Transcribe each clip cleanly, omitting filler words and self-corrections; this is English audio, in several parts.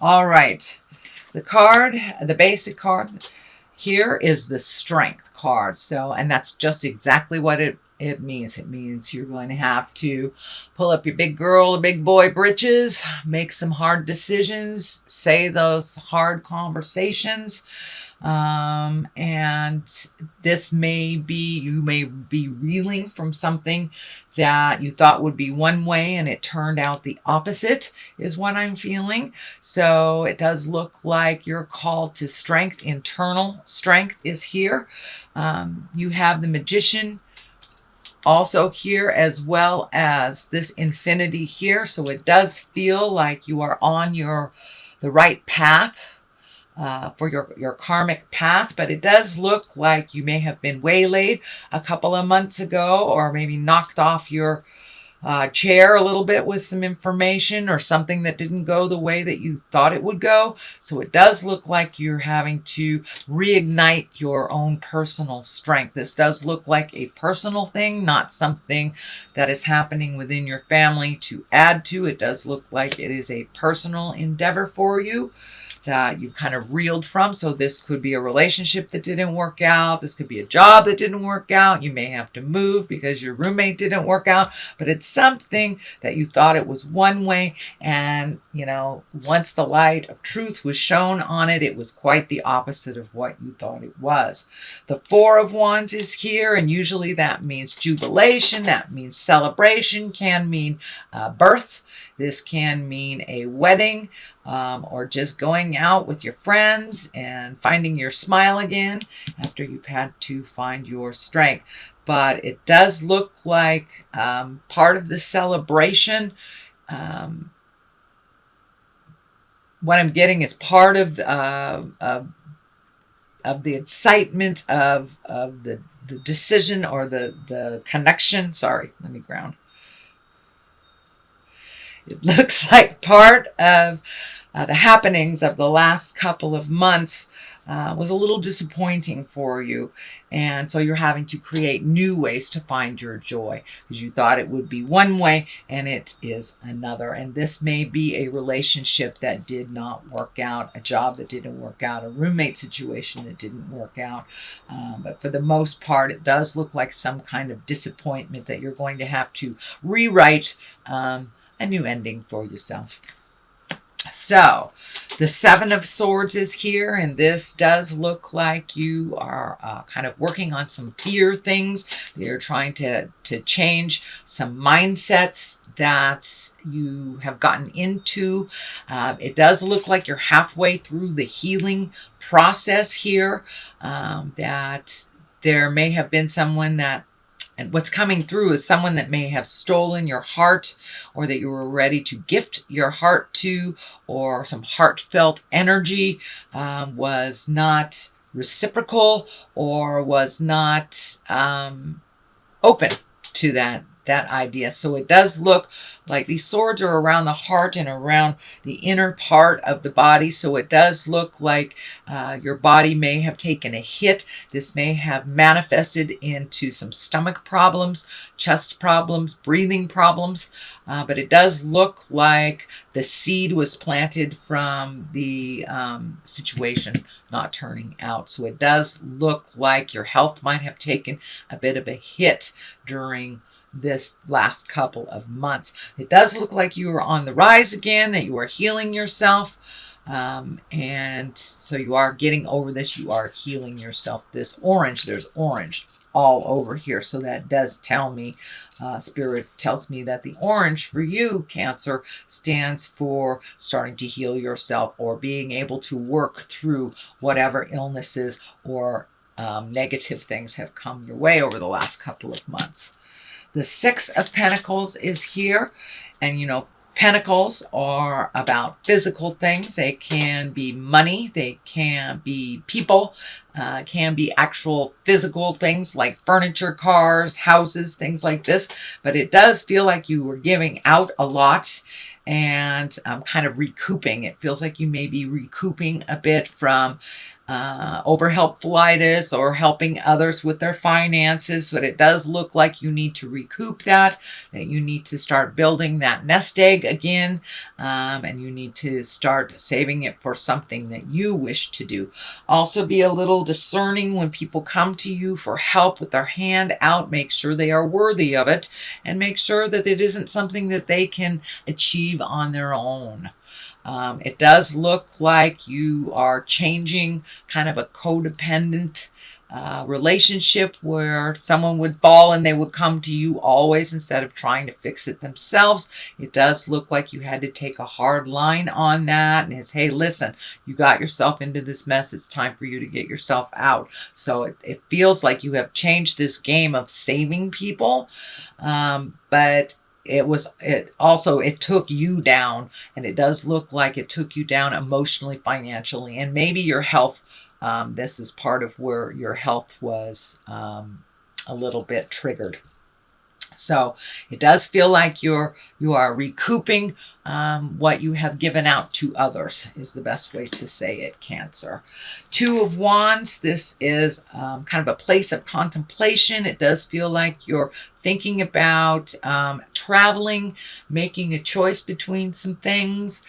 All right. The card, the basic card here is the strength card. So, and that's just exactly what it means. It means you're going to have to pull up your big girl or big boy britches, make some hard decisions, say those hard conversations. And this may be, you may be reeling from something that you thought would be one way and it turned out the opposite, is what I'm feeling. So it does look like you're called to strength. Internal strength is here. You have the Magician also here, as well as this infinity here. So it does feel like you are on the right path for your karmic path, but it does look like you may have been waylaid a couple of months ago, or maybe knocked off your chair a little bit with some information or something that didn't go the way that you thought it would go. So it does look like you're having to reignite your own personal strength. This does look like a personal thing, not something that is happening within your family to add to. It does look like it is a personal endeavor for you that you kind of reeled from. So this could be a relationship that didn't work out. This could be a job that didn't work out. You may have to move because your roommate didn't work out, but it's something that you thought it was one way. And, you know, once the light of truth was shown on it, it was quite the opposite of what you thought it was. The Four of Wands is here, and usually that means jubilation. That means celebration, can mean birth. This can mean a wedding, or just going out with your friends and finding your smile again after you've had to find your strength. But it does look like part of the celebration, what I'm getting is part of the excitement of the decision or the connection. Sorry, let me ground. It looks like part of the happenings of the last couple of months was a little disappointing for you. And so you're having to create new ways to find your joy, because you thought it would be one way and it is another. And this may be a relationship that did not work out, a job that didn't work out, a roommate situation that didn't work out. But for the most part, it does look like some kind of disappointment that you're going to have to rewrite a new ending for yourself. So the Seven of Swords is here, and this does look like you are kind of working on some fear things. You're trying to change some mindsets that you have gotten into. It does look like you're halfway through the healing process here, that there may have been someone that, and what's coming through is someone that may have stolen your heart, or that you were ready to gift your heart to, or some heartfelt energy was not reciprocal, or was not open to that idea. So it does look like these swords are around the heart and around the inner part of the body. So it does look like your body may have taken a hit. This may have manifested into some stomach problems, chest problems, breathing problems. But it does look like the seed was planted from the situation not turning out. So it does look like your health might have taken a bit of a hit during this last couple of months. It does look like you are on the rise again, that you are healing yourself. And so you are getting over this. You are healing yourself. This orange, there's orange all over here. So that does tell me, Spirit tells me that the orange for you, Cancer, stands for starting to heal yourself, or being able to work through whatever illnesses or negative things have come your way over the last couple of months. The Six of Pentacles is here, and you know, pentacles are about physical things. They can be money, they can be people, can be actual physical things like furniture, cars, houses, things like this. But it does feel like you were giving out a lot and kind of recouping. It feels like you may be recouping a bit from overhelpfulitis or helping others with their finances, but it does look like you need to recoup that you need to start building that nest egg again, and you need to start saving it for something that you wish to do. Also, be a little discerning when people come to you for help with their hand out. Make sure they are worthy of it, and make sure that it isn't something that they can achieve on their own. It does look like you are changing kind of a codependent relationship where someone would fall and they would come to you always instead of trying to fix it themselves. It does look like you had to take a hard line on that, and it's, hey, listen, you got yourself into this mess. It's time for you to get yourself out. So it feels like you have changed this game of saving people, but it took you down, and it does look like it took you down emotionally, financially, and maybe your health. This is part of where your health was a little bit triggered. So it does feel like you are recouping what you have given out to others, is the best way to say it, Cancer. Two of Wands, this is kind of a place of contemplation. It does feel like you're thinking about traveling, making a choice between some things,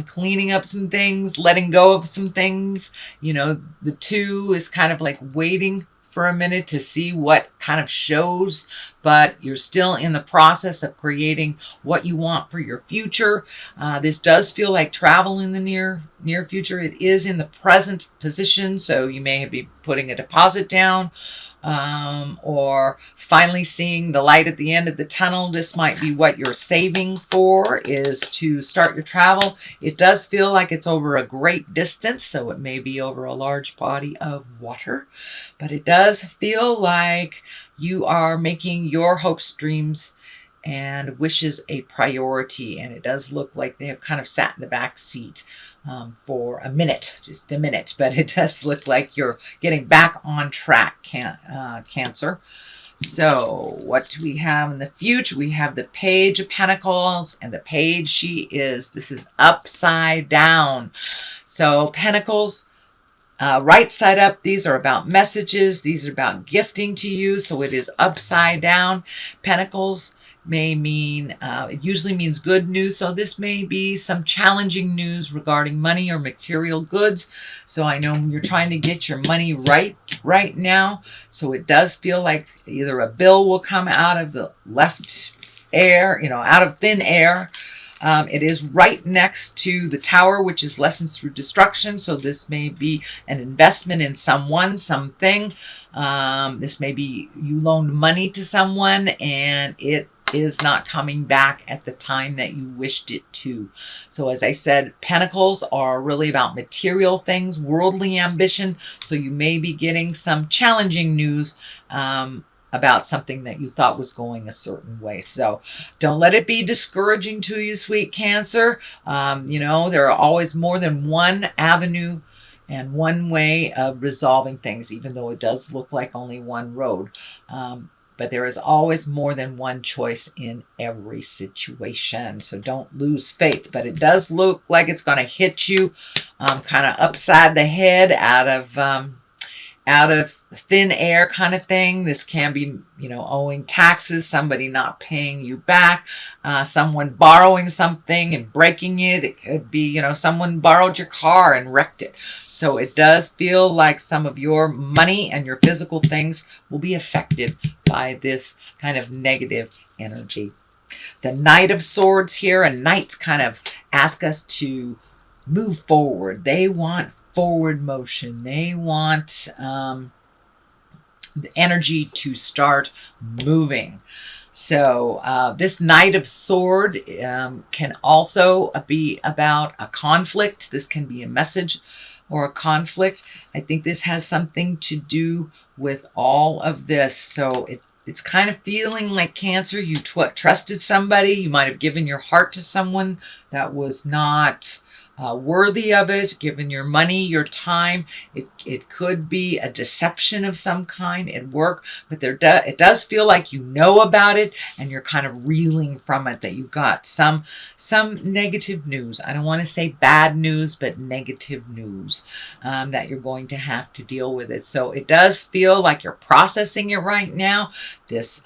cleaning up some things, letting go of some things. You know, the two is kind of like waiting for a minute to see what kind of shows, but you're still in the process of creating what you want for your future. This does feel like travel in the near future. It is in the present position, so you may be putting a deposit down, or finally seeing the light at the end of the tunnel. This might be what you're saving for, is to start your travel. It does feel like it's over a great distance, so it may be over a large body of water, but it does feel like you are making your hopes, dreams, and wishes a priority, and it does look like they have kind of sat in the back seat for a minute, just a minute, but it does look like you're getting back on track, Cancer. So what do we have in the future? We have the Page of Pentacles, and the Page, this is upside down. So Pentacles, right side up, these are about messages. These are about gifting to you. So it is upside down. Pentacles may mean, it usually means good news. So this may be some challenging news regarding money or material goods. So I know you're trying to get your money right now. So it does feel like either a bill will come out of the left air, out of thin air. It is right next to the Tower, which is lessons through destruction. So this may be an investment in someone, something. This may be you loaned money to someone and it is not coming back at the time that you wished it to. So as I said, Pentacles are really about material things, worldly ambition. So you may be getting some challenging news about something that you thought was going a certain way. So don't let it be discouraging to you, sweet Cancer. There are always more than one avenue and one way of resolving things, even though it does look like only one road. But there is always more than one choice in every situation. So don't lose faith. But it does look like it's going to hit you kind of upside the head, out of thin air kind of thing. This can be, owing taxes, somebody not paying you back, someone borrowing something and breaking it. It could be, someone borrowed your car and wrecked it. So it does feel like some of your money and your physical things will be affected by this kind of negative energy. The Knight of Swords here, and knights kind of ask us to move forward. They want forward motion. They want the energy to start moving. So this Knight of Sword can also be about a conflict. This can be a message or a conflict. I think this has something to do with all of this. So it's kind of feeling like, Cancer, you trusted somebody. You might have given your heart to someone that was not worthy of it, given your money, your time. It could be a deception of some kind at work, but it does feel like you know about it and you're kind of reeling from it, that you've got some negative news. I don't want to say bad news, but negative news, that you're going to have to deal with it. So it does feel like you're processing it right now. This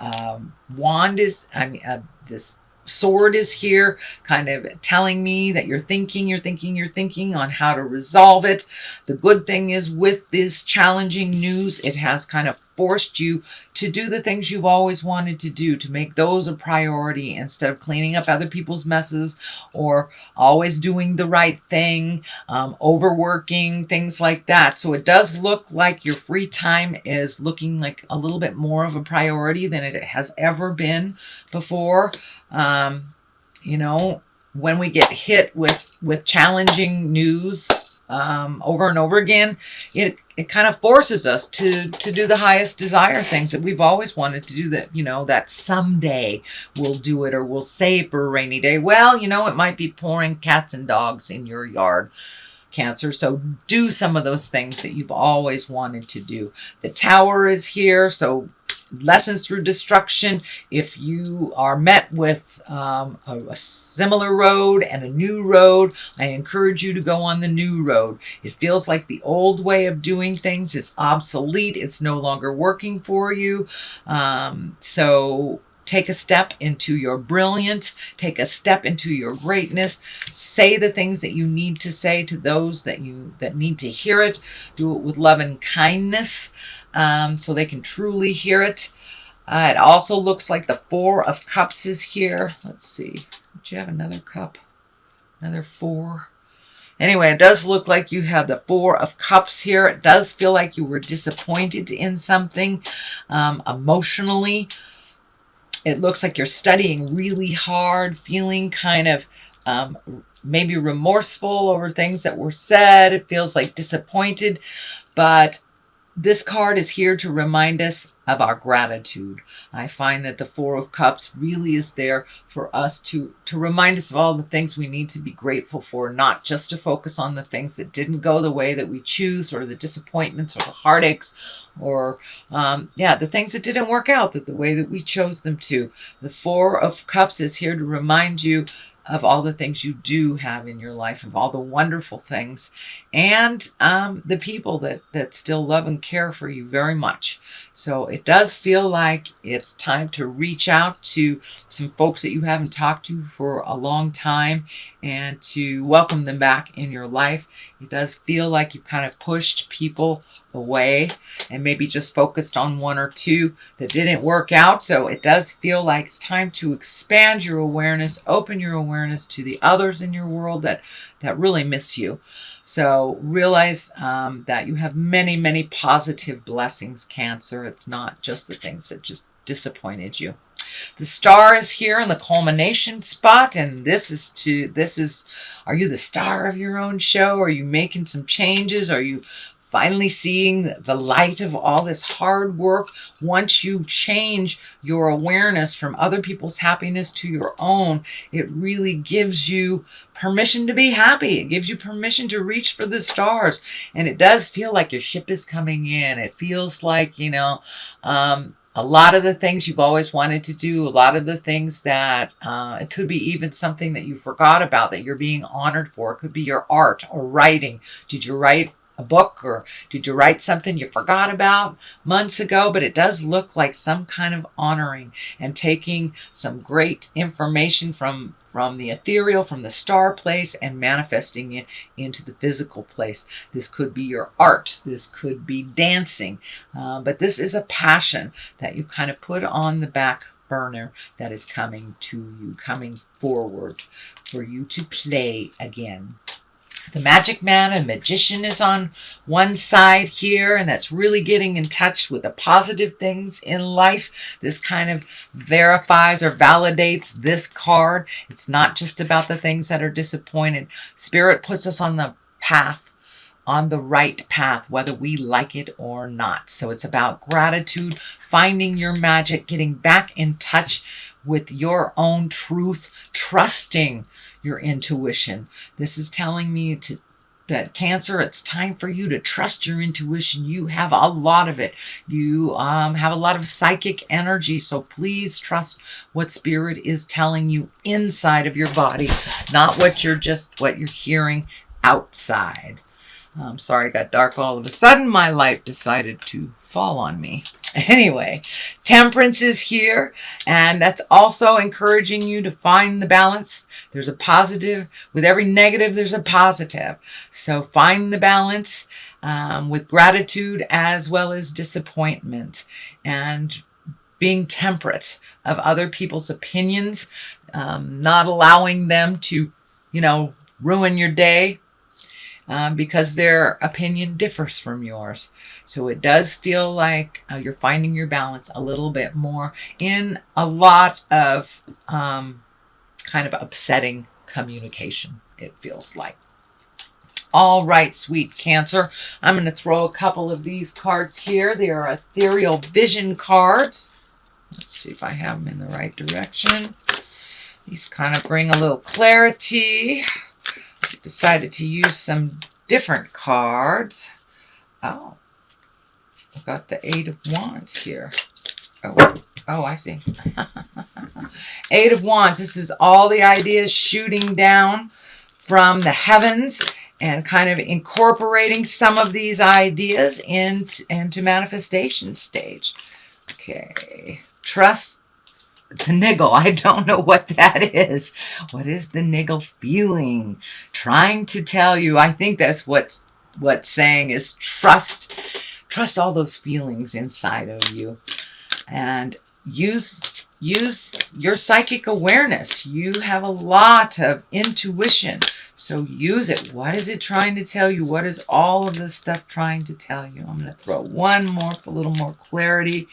this sword is here, kind of telling me that you're thinking on how to resolve it. The good thing is, with this challenging news, it has kind of forced you to do the things you've always wanted to do, to make those a priority instead of cleaning up other people's messes or always doing the right thing, overworking, things like that. So it does look like your free time is looking like a little bit more of a priority than it has ever been before. You know, when we get hit with challenging news over and over again, it kind of forces us to do the highest desire things that we've always wanted to do, that, you know, that someday we'll do it, or we'll save for a rainy day. Well, you know, it might be pouring cats and dogs in your yard, Cancer. So do some of those things that you've always wanted to do. The Tower is here, so lessons through destruction. If you are met with a similar road and a new road, I encourage you to go on the new road. It feels like the old way of doing things is obsolete. It's no longer working for you. So take a step into your brilliance. Take a step into your greatness. Say the things that you need to say to those that need to hear it. Do it with love and kindness, so they can truly hear it. It also looks like the Four of Cups is here. Let's see. Do you have another cup? Another four? Anyway, it does look like you have the Four of Cups here. It does feel like you were disappointed in something emotionally. It looks like you're studying really hard, feeling kind of maybe remorseful over things that were said. It feels like disappointed, but this card is here to remind us of our gratitude. I find that the Four of Cups really is there for us to remind us of all the things we need to be grateful for, not just to focus on the things that didn't go the way that we choose, or the disappointments or the heartaches, or the things that didn't work out the way that we chose them to. The Four of Cups is here to remind you of all the things you do have in your life, of all the wonderful things, and the people that still love and care for you very much. So it does feel like it's time to reach out to some folks that you haven't talked to for a long time and to welcome them back in your life. It does feel like you've kind of pushed people away and maybe just focused on one or two that didn't work out. So it does feel like it's time to expand your awareness, open your awareness to the others in your world that really miss you. So realize that you have many, many positive blessings, Cancer. It's not just the things that just disappointed you. The Star is here in the culmination spot, and are you the star of your own show? Are you making some changes? Are you finally seeing the light of all this hard work? Once you change your awareness from other people's happiness to your own, it really gives you permission to be happy. It gives you permission to reach for the stars. And it does feel like your ship is coming in. It feels like, a lot of the things you've always wanted to do, a lot of the things that it could be even something that you forgot about that you're being honored for. It could be your art or writing. Did you write a book, or did you write something you forgot about months ago? But it does look like some kind of honoring and taking some great information from the ethereal, from the star place, and manifesting it into the physical place. This could be your art. This could be dancing. But this is a passion that you kind of put on the back burner that is coming to you, coming forward for you to play again. The Magic Man and Magician is on one side here, and that's really getting in touch with the positive things in life. This kind of verifies or validates this card. It's not just about the things that are disappointed. Spirit puts us on the path, on the right path, whether we like it or not. So it's about gratitude, finding your magic, getting back in touch with your own truth, trusting your intuition. This is telling me that Cancer, it's time for you to trust your intuition. You have a lot of it. You have a lot of psychic energy, so please trust what Spirit is telling you inside of your body, not what you're hearing outside. I'm sorry it got dark all of a sudden. My light decided to fall on me. Anyway, Temperance is here, and that's also encouraging you to find the balance. There's a positive. With every negative, there's a positive. So find the balance with gratitude as well as disappointment, and being temperate of other people's opinions, not allowing them to, ruin your day. Because their opinion differs from yours. So it does feel like you're finding your balance a little bit more in a lot of kind of upsetting communication, it feels like. All right, sweet Cancer. I'm going to throw a couple of these cards here. They are ethereal vision cards. Let's see if I have them in the right direction. These kind of bring a little clarity. Decided to use some different cards. Oh, I've got the Eight of Wands here. Oh, I see. Eight of Wands. This is all the ideas shooting down from the heavens and kind of incorporating some of these ideas into manifestation stage. Okay. Trust the niggle. I don't know what that is. What is the niggle feeling? Trying to tell you. I think that's what's saying is trust all those feelings inside of you, and use your psychic awareness. You have a lot of intuition, so use it. What is it trying to tell you? What is all of this stuff trying to tell you? I'm going to throw one more for a little more clarity.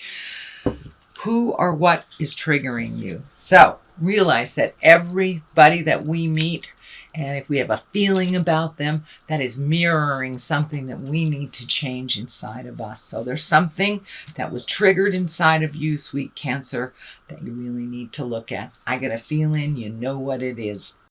Who or what is triggering you? So realize that everybody that we meet, and if we have a feeling about them, that is mirroring something that we need to change inside of us. So there's something that was triggered inside of you, sweet Cancer, that you really need to look at. I get a feeling you know what it is.